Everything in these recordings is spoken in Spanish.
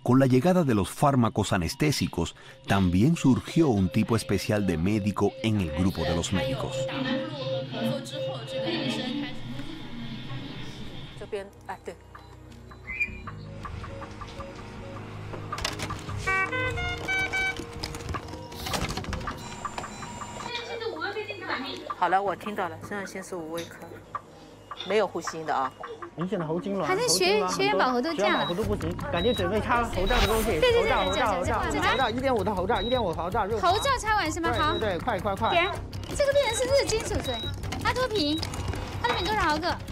Con la llegada de los fármacos anestésicos, también surgió un tipo especial de médico en el grupo de los médicos.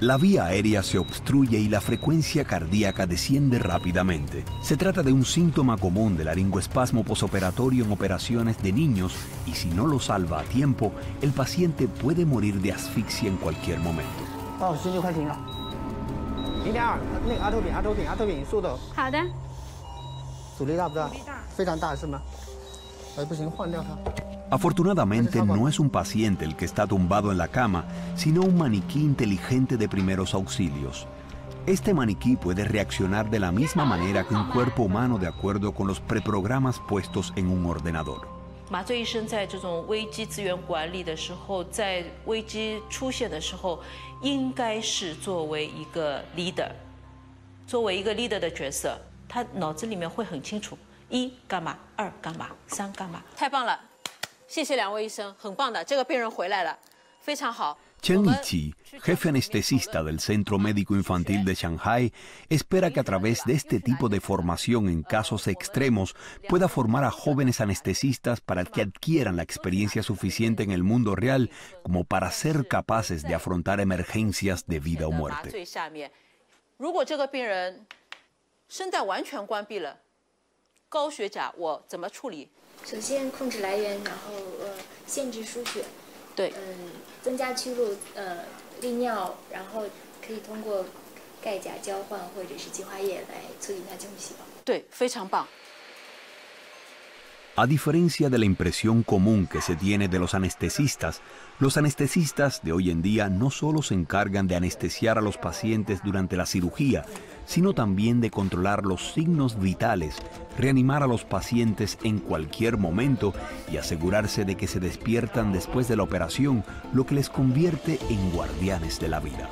La vía aérea se obstruye y la frecuencia cardíaca desciende rápidamente. Se trata de un síntoma común del laringoespasmo posoperatorio en operaciones de niños y si no lo salva a tiempo, el paciente puede morir de asfixia en cualquier momento. Afortunadamente no es un paciente el que está tumbado en la cama, sino un maniquí inteligente de primeros auxilios. Este maniquí puede reaccionar de la misma manera que un cuerpo humano de acuerdo con los preprogramas puestos en un ordenador. 麻醉医生在这种危机资源管理的时候，在危机出现的时候，应该是作为一个 leader， 作为一个 leader 的角色，他脑子里面会很清楚：1干嘛，2干嘛，3干嘛。太棒了，谢谢两位医生，很棒的，这个病人回来了，非常好。 Chen Yiqi, jefe anestesista del Centro Médico Infantil de Shanghai, espera que a través de este tipo de formación en casos extremos pueda formar a jóvenes anestesistas para que adquieran la experiencia suficiente en el mundo real como para ser capaces de afrontar emergencias de vida o muerte. 如果这个病人声带完全关闭了，高血钾我怎么处理？首先控制来源，然后限制输血。 对，增加曲路，利尿，然后可以通过钙钾交换或者是激化液来促进它进入细胞。对，非常棒。 A diferencia de la impresión común que se tiene de los anestesistas de hoy en día no solo se encargan de anestesiar a los pacientes durante la cirugía, sino también de controlar los signos vitales, reanimar a los pacientes en cualquier momento y asegurarse de que se despiertan después de la operación, lo que les convierte en guardianes de la vida.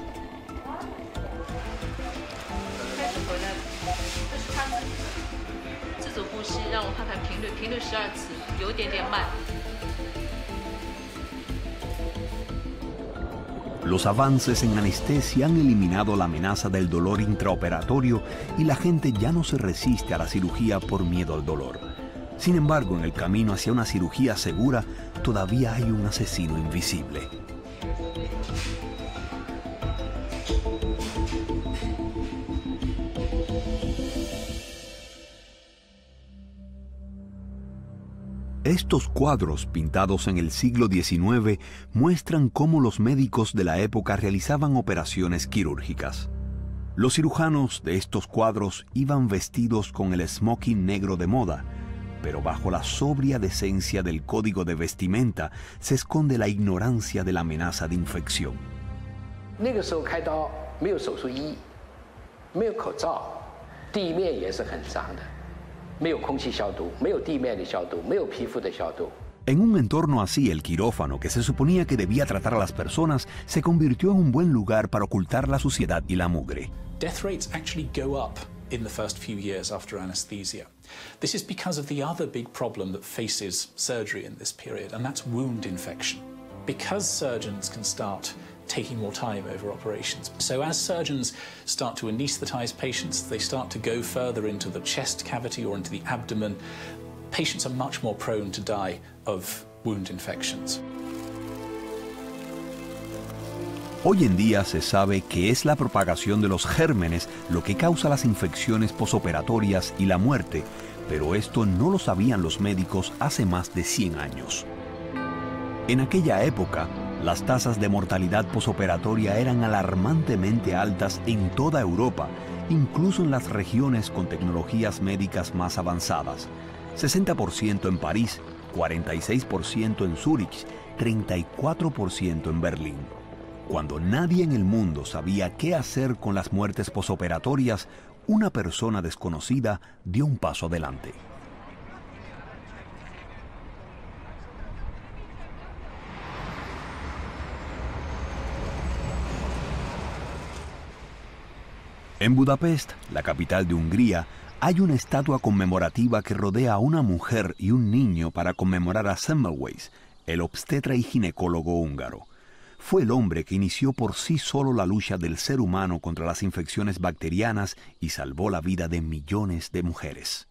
Los avances en anestesia han eliminado la amenaza del dolor intraoperatorio y la gente ya no se resiste a la cirugía por miedo al dolor. Sin embargo, en el camino hacia una cirugía segura, todavía hay un asesino invisible. Estos cuadros, pintados en el siglo XIX, muestran cómo los médicos de la época realizaban operaciones quirúrgicas. Los cirujanos de estos cuadros iban vestidos con el smoking negro de moda, pero bajo la sobria decencia del código de vestimenta se esconde la ignorancia de la amenaza de infección. 那个时候开刀没有手术衣，没有口罩，地面也是很脏的。 没有空气消毒，没有地面的消毒，没有皮肤的消毒。 En un entorno así, el quirófano, que se suponía que debía tratar a las personas, se convirtió en un buen lugar para ocultar la suciedad y la mugre. Death rates actually go up in the first few years after anesthesia. This is because of the other big problem that faces surgery in this period, and that's wound infection. Because surgeons can start taking more time over operations. So as surgeons start to anesthetize patients, they start to go further into the chest cavity or into the abdomen. Patients are much more prone to die of wound infections. Hoy en día se sabe que es la propagación de los gérmenes lo que causa las infecciones posoperatorias y la muerte, pero esto no lo sabían los médicos hace más de 100 años. En aquella época, las tasas de mortalidad posoperatoria eran alarmantemente altas en toda Europa, incluso en las regiones con tecnologías médicas más avanzadas. 60% en París, 46% en Zúrich, 34% en Berlín. Cuando nadie en el mundo sabía qué hacer con las muertes posoperatorias, una persona desconocida dio un paso adelante. En Budapest, la capital de Hungría, hay una estatua conmemorativa que rodea a una mujer y un niño para conmemorar a Semmelweis, el obstetra y ginecólogo húngaro. Fue el hombre que inició por sí solo la lucha del ser humano contra las infecciones bacterianas y salvó la vida de millones de mujeres.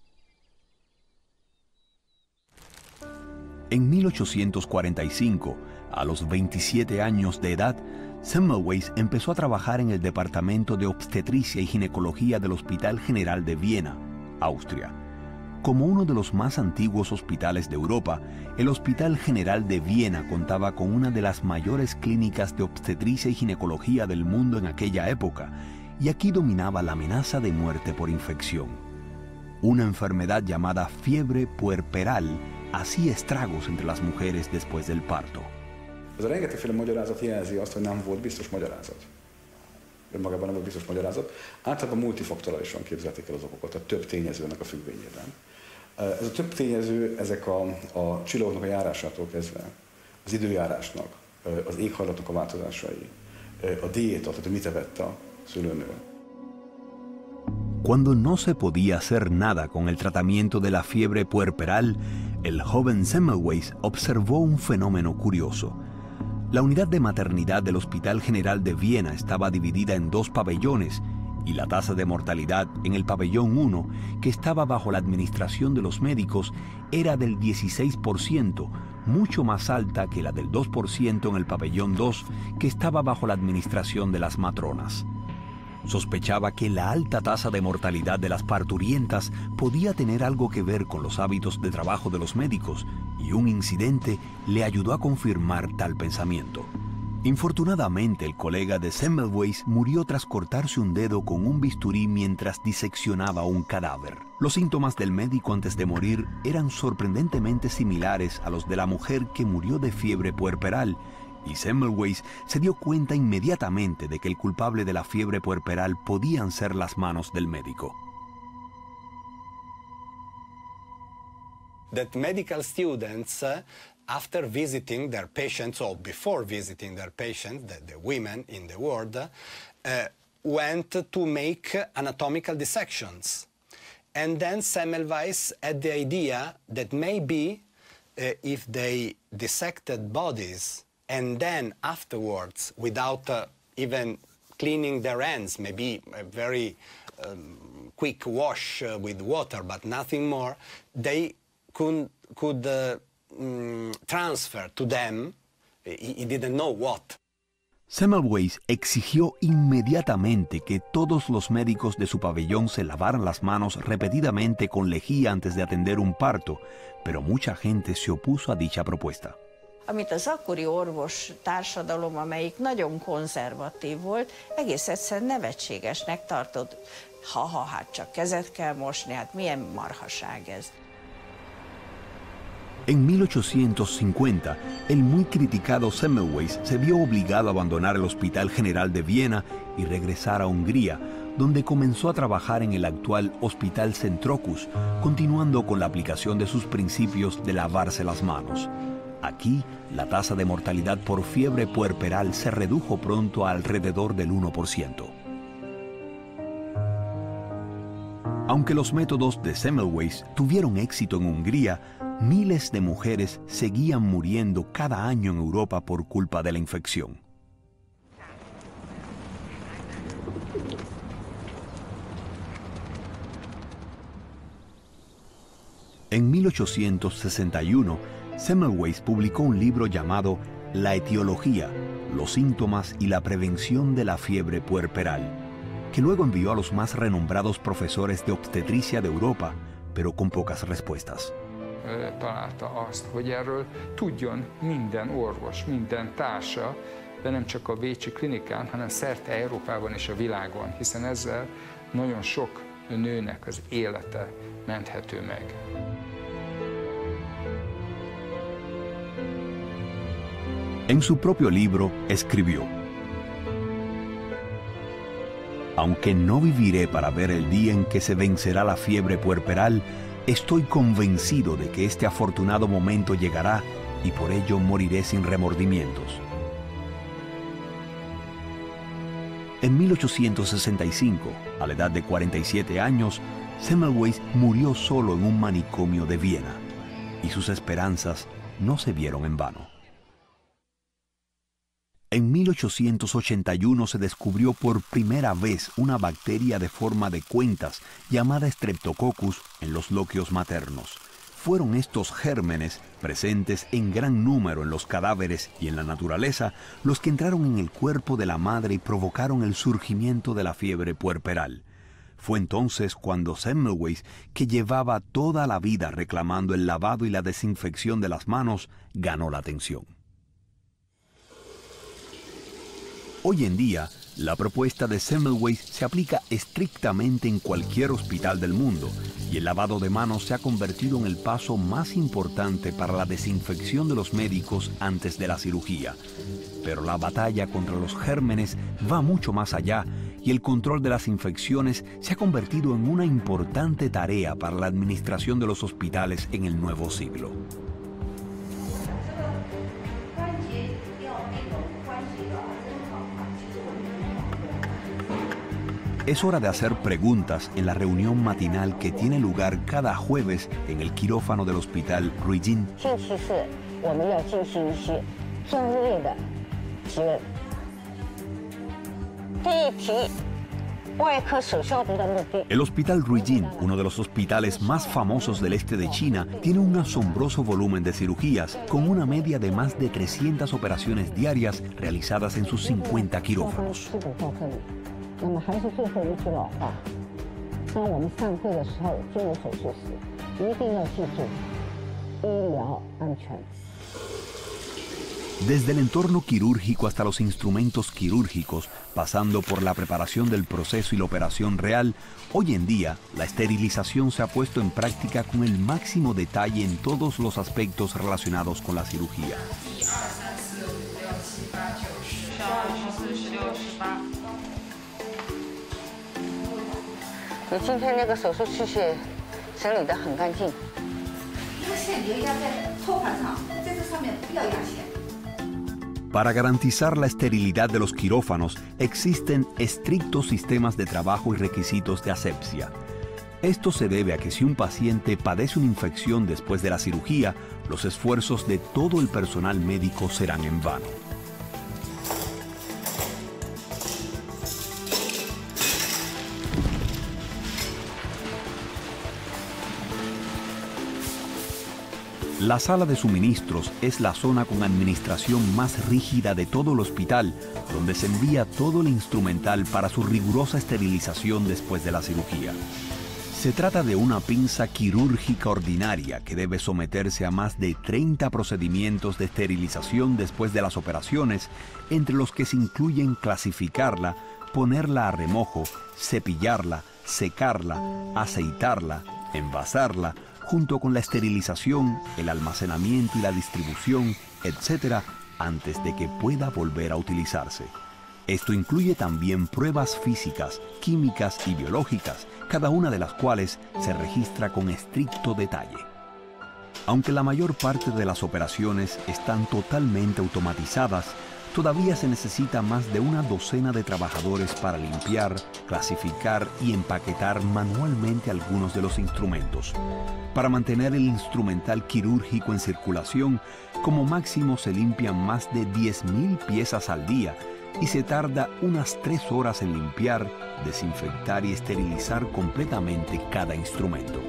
En 1845, a los 27 años de edad, Semmelweis empezó a trabajar en el departamento de obstetricia y ginecología del Hospital General de Viena, Austria. Como uno de los más antiguos hospitales de Europa, el Hospital General de Viena contaba con una de las mayores clínicas de obstetricia y ginecología del mundo en aquella época, y aquí dominaba la amenaza de muerte por infección. Una enfermedad llamada fiebre puerperal hacía estragos entre las mujeres después del parto. Ez a rengetegféle magyarázat jelzi azt, hogy nem volt biztos magyarázat. Önmagában nem volt biztos magyarázat. Általában multifaktorálisan képzelték el az okokat, tehát több tényezőnek a függvényében. Ez a több tényező, ezek a csillagoknak a járásától kezdve, az időjárásnak, az éghajlatnak a változásai, a diéta, tehát mit evett a szülőnő. Cuando no se podía hacer nada con el tratamiento de la fiebre puerperal, el joven Semmelweis observó un fenómeno curioso. La unidad de maternidad del Hospital General de Viena estaba dividida en dos pabellones y la tasa de mortalidad en el pabellón 1, que estaba bajo la administración de los médicos, era del 16%, mucho más alta que la del 2% en el pabellón 2, que estaba bajo la administración de las matronas. Sospechaba que la alta tasa de mortalidad de las parturientas podía tener algo que ver con los hábitos de trabajo de los médicos, y un incidente le ayudó a confirmar tal pensamiento. Infortunadamente, el colega de Semmelweis murió tras cortarse un dedo con un bisturí mientras diseccionaba un cadáver. Los síntomas del médico antes de morir eran sorprendentemente similares a los de la mujer que murió de fiebre puerperal, y Semmelweis se dio cuenta inmediatamente de que el culpable de la fiebre puerperal podían ser las manos del médico. That medical students, after visiting their patients, or before visiting their patients, the women in the ward, went to make anatomical dissections. And then Semmelweis had the idea that maybe if they dissected bodies and then afterwards, without even cleaning their hands, maybe a very quick wash with water, but nothing more, they could transfer to them, he didn't know what. Semmelweis exigió inmediatamente que todos los médicos de su pabellón se lavaran las manos repetidamente con lejía antes de atender un parto, pero mucha gente se opuso a dicha propuesta. Amit az akkori orvos társadalom, amelyik nagyon konzervatív volt, egész egyszerűen nevetségesnek tartott. Hát csak kezet kell mosni, hát milyen marhaság ez. En 1850, el muy criticado Semmelweis se vio obligado a abandonar el Hospital General de Viena y regresar a Hungría, donde comenzó a trabajar en el actual Hospital Centrocus, continuando con la aplicación de sus principios de lavarse las manos. Aquí, la tasa de mortalidad por fiebre puerperal se redujo pronto a alrededor del 1%. Aunque los métodos de Semmelweis tuvieron éxito en Hungría, miles de mujeres seguían muriendo cada año en Europa por culpa de la infección. En 1861, Semmelweis publicó un libro llamado La etiología, los síntomas y la prevención de la fiebre puerperal, que luego envió a los más renombrados profesores de obstetricia de Europa, pero con pocas respuestas. Találta azt, hogy erről tudjon minden orvos, minden társa, de nem csak a bécsi klinikán, hanem szerte Európában és a világon, hiszen ezzel nagyon sok nőnek az élete menthető meg. En su propio libro escribió: Aunque no viviré para ver el día en que se vencerá la fiebre puerperal, estoy convencido de que este afortunado momento llegará y por ello moriré sin remordimientos. En 1865, a la edad de 47 años, Semmelweis murió solo en un manicomio de Viena, y sus esperanzas no se vieron en vano. En 1881 se descubrió por primera vez una bacteria de forma de cuentas llamada Streptococcus en los loquios maternos. Fueron estos gérmenes, presentes en gran número en los cadáveres y en la naturaleza, los que entraron en el cuerpo de la madre y provocaron el surgimiento de la fiebre puerperal. Fue entonces cuando Semmelweis, que llevaba toda la vida reclamando el lavado y la desinfección de las manos, ganó la atención. Hoy en día, la propuesta de Semmelweis se aplica estrictamente en cualquier hospital del mundo y el lavado de manos se ha convertido en el paso más importante para la desinfección de los médicos antes de la cirugía. Pero la batalla contra los gérmenes va mucho más allá y el control de las infecciones se ha convertido en una importante tarea para la administración de los hospitales en el nuevo siglo. Es hora de hacer preguntas en la reunión matinal que tiene lugar cada jueves en el quirófano del Hospital Ruijin. El Hospital Ruijin, uno de los hospitales más famosos del este de China, tiene un asombroso volumen de cirugías, con una media de más de 300 operaciones diarias realizadas en sus 50 quirófanos. Desde el entorno quirúrgico hasta los instrumentos quirúrgicos, pasando por la preparación del proceso y la operación real, hoy en día la esterilización se ha puesto en práctica con el máximo detalle en todos los aspectos relacionados con la cirugía. Para garantizar la esterilidad de los quirófanos, existen estrictos sistemas de trabajo y requisitos de asepsia. Esto se debe a que si un paciente padece una infección después de la cirugía, los esfuerzos de todo el personal médico serán en vano. La sala de suministros es la zona con administración más rígida de todo el hospital, donde se envía todo el instrumental para su rigurosa esterilización después de la cirugía. Se trata de una pinza quirúrgica ordinaria que debe someterse a más de 30 procedimientos de esterilización después de las operaciones, entre los que se incluyen clasificarla, ponerla a remojo, cepillarla, secarla, aceitarla, envasarla, junto con la esterilización, el almacenamiento y la distribución, etc., antes de que pueda volver a utilizarse. Esto incluye también pruebas físicas, químicas y biológicas, cada una de las cuales se registra con estricto detalle. Aunque la mayor parte de las operaciones están totalmente automatizadas, todavía se necesita más de una docena de trabajadores para limpiar, clasificar y empaquetar manualmente algunos de los instrumentos. Para mantener el instrumental quirúrgico en circulación, como máximo se limpian más de 10.000 piezas al día y se tarda unas 3 horas en limpiar, desinfectar y esterilizar completamente cada instrumento.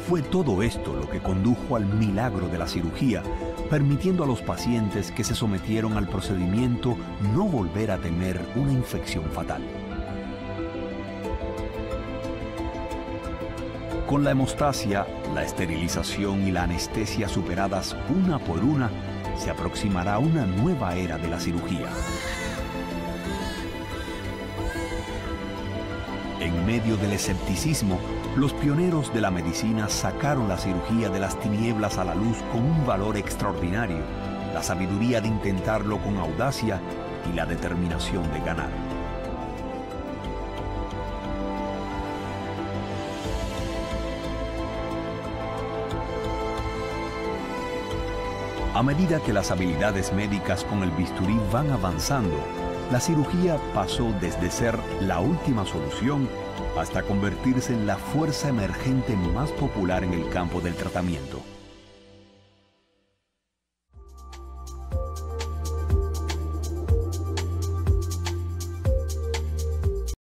Fue todo esto lo que condujo al milagro de la cirugía, permitiendo a los pacientes que se sometieron al procedimiento no volver a tener una infección fatal. Con la hemostasia, la esterilización y la anestesia superadas una por una, se aproximará una nueva era de la cirugía. En medio del escepticismo, los pioneros de la medicina sacaron la cirugía de las tinieblas a la luz con un valor extraordinario, la sabiduría de intentarlo con audacia y la determinación de ganar. A medida que las habilidades médicas con el bisturí van avanzando, la cirugía pasó desde ser la última solución hasta convertirse en la fuerza emergente más popular en el campo del tratamiento.